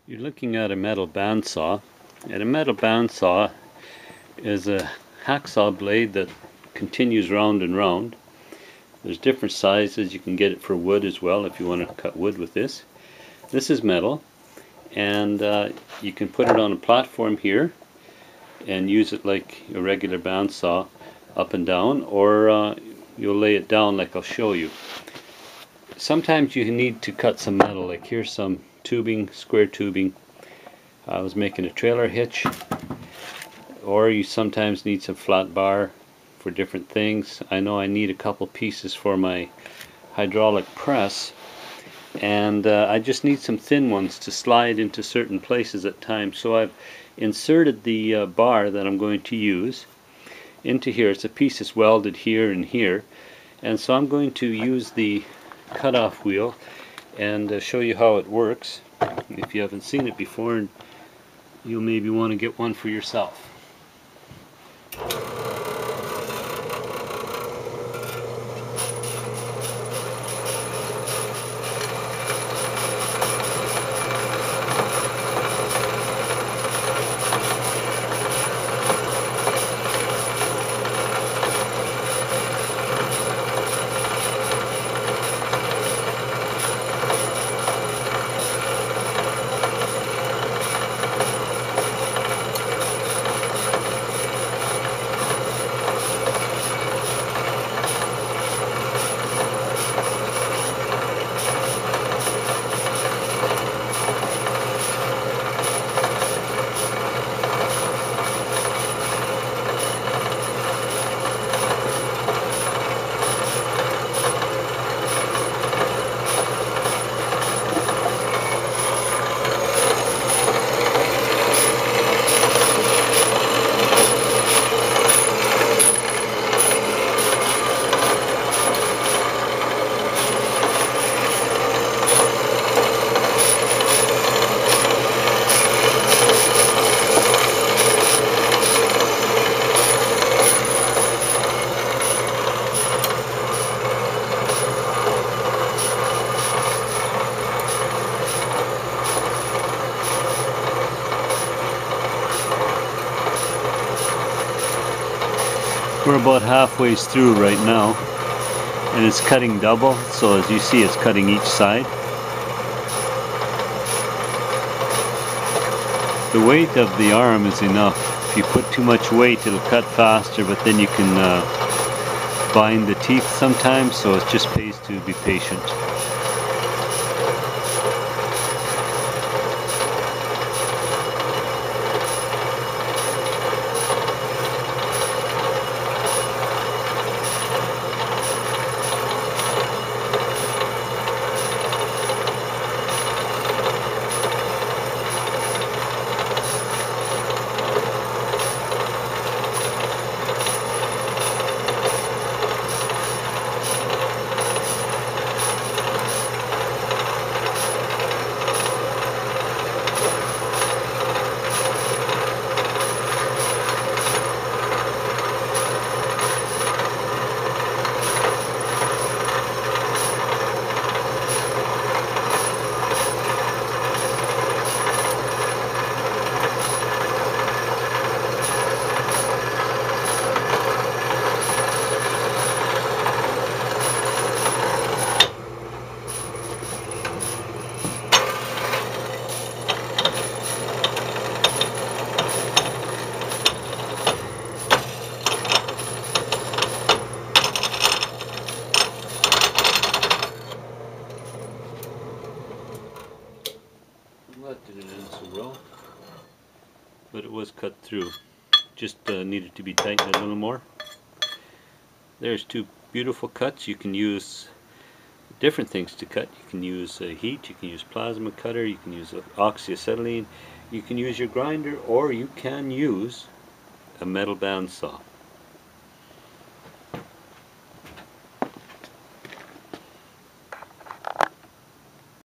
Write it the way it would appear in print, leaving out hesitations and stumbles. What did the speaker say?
You're looking at a metal bandsaw, and a metal bandsaw is a hacksaw blade that continues round and round. There's different sizes. You can get it for wood as well if you want to cut wood with this. This is metal, and you can put it on a platform here and use it like a regular bandsaw, up and down, or you'll lay it down like I'll show you. Sometimes you need to cut some metal, like here's some tubing, square tubing. I was making a trailer hitch, or you sometimes need some flat bar for different things. I know I need a couple pieces for my hydraulic press, and I just need some thin ones to slide into certain places at times. So I've inserted the bar that I'm going to use into here. It's a piece that's welded here and here, and so I'm going to use the cutoff wheel and show you how it works if you haven't seen it before, and you'll maybe want to get one for yourself. We're about halfway through right now, and it's cutting double, so as you see it's cutting each side. The weight of the arm is enough. If you put too much weight it'll cut faster, but then you can bind the teeth sometimes, so it just pays to be patient. That didn't end so well, but it was cut through. Just needed to be tightened a little more. There's two beautiful cuts. You can use different things to cut. You can use heat, you can use plasma cutter, you can use oxyacetylene, you can use your grinder, or you can use a metal bandsaw.